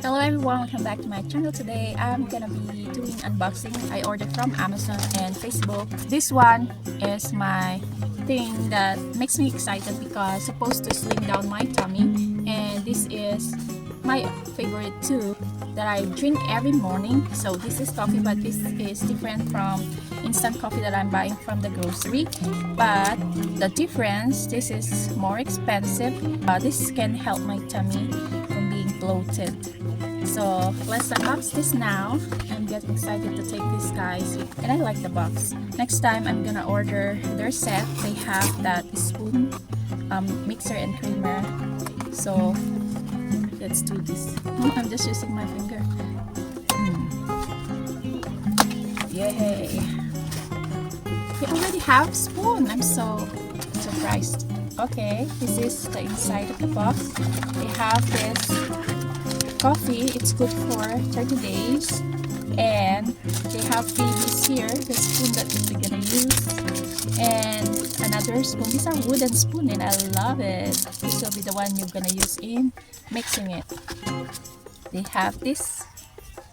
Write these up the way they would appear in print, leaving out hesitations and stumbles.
Hello everyone, welcome back to my channel. Today I'm gonna be doing unboxing. I ordered from Amazon and Facebook. This one is my thing that makes me excited because it's supposed to slim down my tummy, and this is my favorite too that I drink every morning. So this is coffee, but this is different from instant coffee that I'm buying from the grocery. But the difference, this is more expensive. This can help my tummy from being bloated. So let's unbox this now. I'm getting excited to take this, guys, and I like the box. Next time I'm gonna order their set. They have that spoon, mixer and creamer. So let's do this. I'm just using my finger. Yay! They already have spoon. I'm so surprised. Okay, this is the inside of the box. They have this coffee. It's good for 30 days, and they have freebies here. The spoon that we're gonna use, and another spoon. These are wooden spoon, and I love it. This will be the one you're gonna use in mixing it. They have this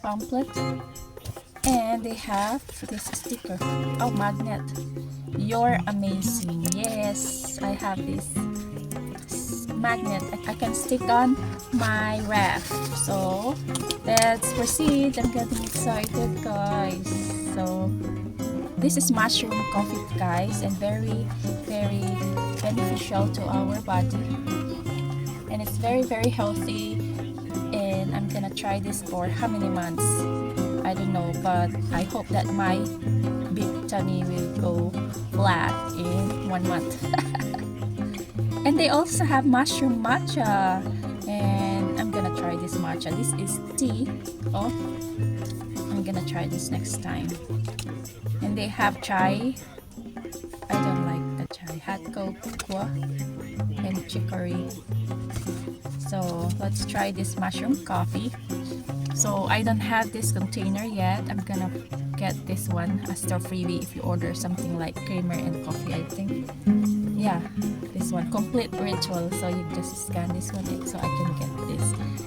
pamphlet, and they have this sticker. Oh, magnet. You're amazing. Yes, I have this magnet I can stick on my ref. So let's proceed. I'm getting excited, guys. So this is mushroom coffee, guys, and very beneficial to our body, and it's very healthy. And I'm gonna try this for how many months, I don't know, but I hope that my big tummy will go flat in 1 month. And they also have mushroom matcha, and I'm gonna try this matcha. This is tea. Oh, I'm gonna try this next time. And they have chai. I don't like the chai. Hot cocoa and chicory. So let's try this mushroom coffee. So I don't have this container yet. I'm gonna get this one as the freebie if you order something like creamer and coffee, I think. Yeah, this one, complete ritual. So you just scan this one in so I can get this.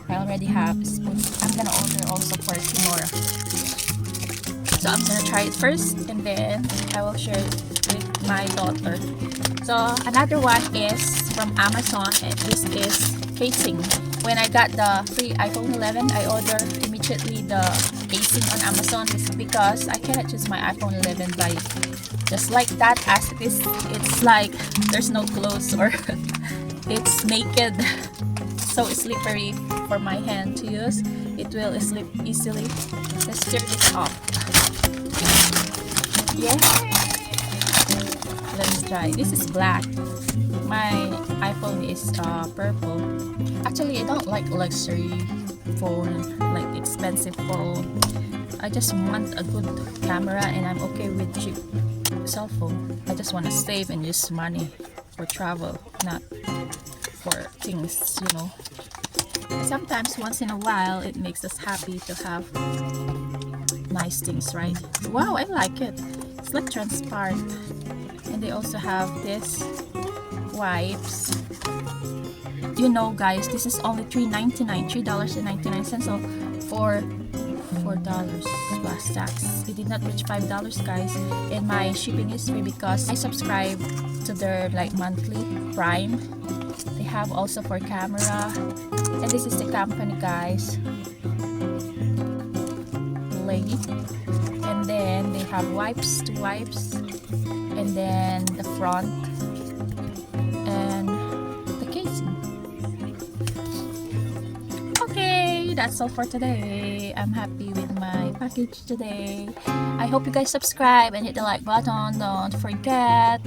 I already have a spoon. I'm gonna order also for tomorrow. So I'm gonna try it first, and then I will share it with my daughter. So another one is from Amazon, and this is casing. When I got the free iPhone 11, I ordered immediately the casing on Amazon. This is because I cannot use my iPhone 11 by just like that as it is. It's like there's no clothes, or it's naked, so slippery for my hand to use. It will slip easily. Let's tear this off. Yeah, let's try. This is black. My iPhone is purple. Actually, I don't like luxury phone, like expensive phone. I just want a good camera, and I'm okay with cheap cell phone. I just want to save and use money for travel, not for things, you know. Sometimes once in a while it makes us happy to have nice things, right? Wow, I like it. It's like transparent. And they also have this wipes. You know, guys, this is only $3.99. So for $4 plus tax, it did not reach $5, guys. And my shipping is free because I subscribe to their like monthly Prime. They have also for camera, and this is the company, guys. Lady. And then they have wipes, 2 wipes, and then the front and the casing. Okay, that's all for today. I'm happy with my package today. I hope you guys subscribe and hit the like button. Don't forget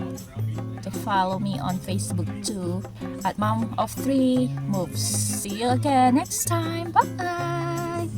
to follow me on Facebook too at Mom of 3 Moves. See you again next time. Bye.